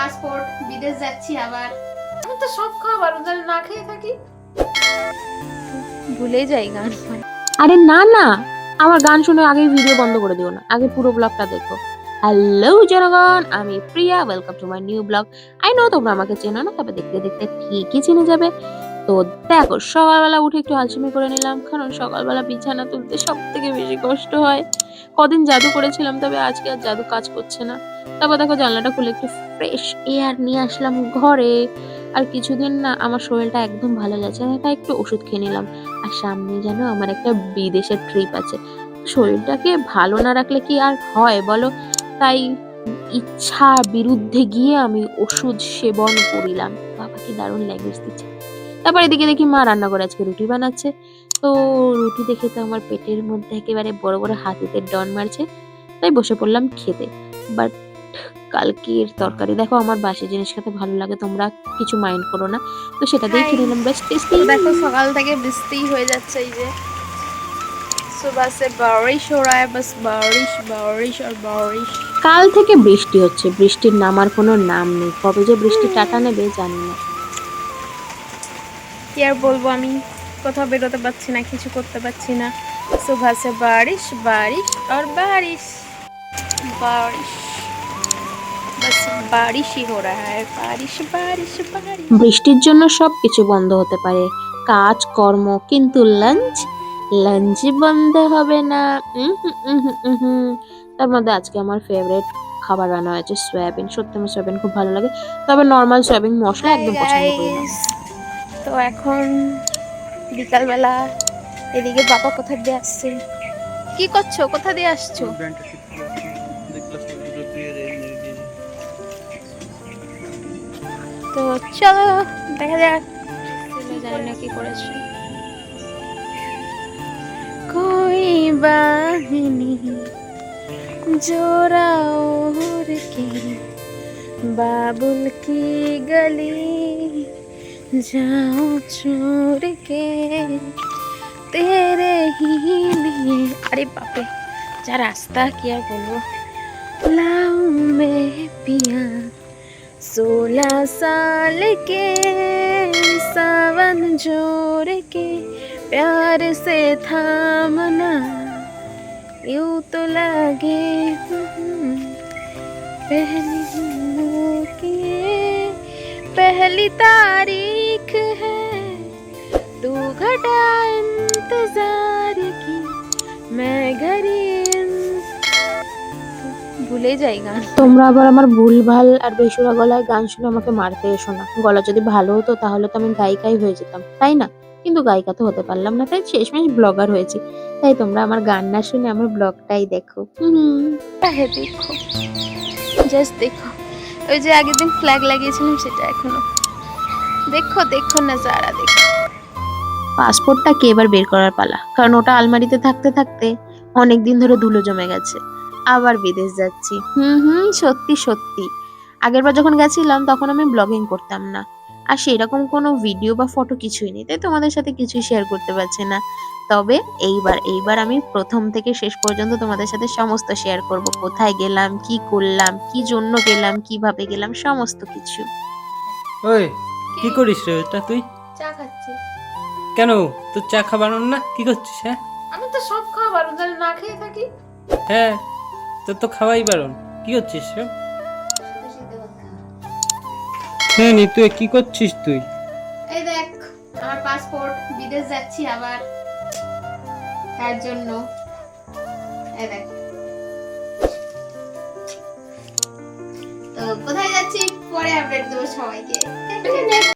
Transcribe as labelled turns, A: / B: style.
A: Passport, বিদেশ যাচ্ছি আবার। আমি তো সব খাবার ওদের না খেয়ে থাকি, ভুলে যাই গান।
B: আরে না না, আমার গান শুনে আগে ভিডিও বন্ধ করে দিও না, আগে পুরো ব্লগটা দেখো। হ্যালো জনগণ, আমি Priya, welcome to my new blog. I know তোমরা আমাকে চেনো না, তবে দেখতে দেখতে ঠিকই চিনে যাবে। তো দেখো, সকালবেলা উঠে একটু আলসেমি করে নিলাম, কারণ সকালবেলা বিছানা তুলতে সব থেকে বেশি কষ্ট হয়। কদিন জাদু করেছিলাম, তবে আজকে আর জাদু কাজ করছে না। তারপর দেখো জানলাটা খুলে একটু ফ্রেশ এয়ার নিয়ে আসলাম ঘরে। আর কিছুদিন না আমার শরীরটা একদম ভালো যাচ্ছে না, তাই একটু ওষুধ খেয়ে নিলাম। আর সামনে যেন আমার একটা বিদেশের ট্রিপ আছে, শরীরটাকে ভালো না রাখলে কি আর হয় বলো। তাই ইচ্ছা বিরুদ্ধে গিয়ে আমি ওষুধ সেবন করিলাম। বাবা কি দারুণ ল্যাঙ্গুয়েজ দিচ্ছে। তারপর এদিকে দেখি মা রান্না করে আজকে রুটি বানাচ্ছে। তো রুটি দেখে তো আমার পেটের মধ্যে একেবারে বড় বড় হাতিতে ডন মারছে, তাই বসে পড়লাম খেতে। বাট কালকের তরকারি দেখো, আমার বাসি জিনিস খেতে ভালো লাগে, তোমরা কিছু মাইন্ড করো না, তো সেটা দিয়ে খেয়ে নিলাম। বেশ টেস্টি।
A: দেখো সকাল থেকে বৃষ্টি হয়ে যাচ্ছে, এই যে सुबह से बारिश हो रहा है, बस बारिश बारिश और बारिश।
B: কাল থেকে বৃষ্টি হচ্ছে, বৃষ্টির নামার কোনো নাম নেই, কবে যে বৃষ্টি টাটা নেবে জানি না।
A: কি আর বলবো, আমি কোথাও বেরোতে পারছি না, কিছু করতে পারছি না। सुबह से बारिश बारिश और बारिश बारिश, बस बारिश ही हो रहा है, बारिश बारिश बारिश।
B: বৃষ্টির জন্য সবকিছু বন্ধ হতে পারে, কাজ কর্ম, কিন্তু লাঞ্চ লাঞ্চ বন্ধ হবে না। তার মধ্যে আজকে আমার ফেভারিট খাবার রান্না হয়েছে সয়াবিন। সত্যি আমার সয়াবিন খুব ভালো লাগে, তবে নর্মাল সয়াবিন মশলা একদম পছন্দ করি না।
A: তো এখন বিকালবেলা, এদিকে বাবা কোথা দিয়ে আসছে, কি করছো, কোথা দিয়ে আসছো? তো চলো দেখা যাক, জানি না কি করেছো। कोई बाहनी जोरा ओर के बाबुल की गली जाओ छोड़ के तेरे ही लिए। अरे बापरे, जा रास्ता क्या बोलो। लाऊं मैं पिया 16 साल के सावन जोड़ के प्यार से थामना, यूं तो लगे पहली तारीख है, तू घटा इंतजार की मैं घड़ी ভুলে যাই গান।
B: তোমরা আবার আমার ভুলভাল আর বেসুরা গলায় গান শুনে আমাকে মারতে এসো না। গলা যদি ভালো হতো তাহলে তো আমি গায়িকাই হয়ে যেতাম, তাই না? কিন্তু গায়িকা তো হতে পারলাম না, তাই শেষমেশ ব্লগার হয়েছি। তাই তোমরা আমার গান না শুনে আমার ব্লগটাই দেখো।
A: হ্যাঁ দেখো, জাস্ট দেখো, ওই যে আগের দিন ফ্ল্যাগ লাগিয়েছিলাম সেটা এখনো দেখো, দেখো নাজারা দেখো।
B: পাসপোর্টটা কে এবার বের করার পালা, কারণ ওটা আলমারিতে থাকতে থাকতে অনেকদিন ধরে ধুলো জমে গেছে। আবার বিদেশ যাচ্ছি, সত্যি সত্যি। আগেরবার যখন গেছিলাম তখন আমি ব্লগিং করতাম না, আর সেরকম কোনো ভিডিও বা ফটো কিছুই নেই, তাই তোমাদের সাথে কিছুই শেয়ার করতে পারছি না। তবে এইবার আমি প্রথম থেকে শেষ পর্যন্ত তোমাদের সাথে সমস্ত শেয়ার করব, কোথায় গেলাম, কি করলাম, কি জন্য গেলাম, কিভাবে গেলাম, সমস্ত কিছু।
C: ওই কি করিস রে এটা তুই?
A: চা খাচ্ছি।
C: কেন তোর চা খাবানোর না? কি করছিস? হ্যাঁ
A: আমি তো সব খাবার ওদের না খেয়ে থাকি।
C: হ্যাঁ, তোর তো খাওয়াই বারণ, কি করছিস রে? হ্যাঁ নি, তুই কি করছিস তুই?
A: এই দেখ, আমার পাসপোর্ট, বিদেশ যাচ্ছি আবার, তার জন্য। এই দেখ, তো কোথায় যাচ্ছি পরে আপডেট দেবো সবাইকে।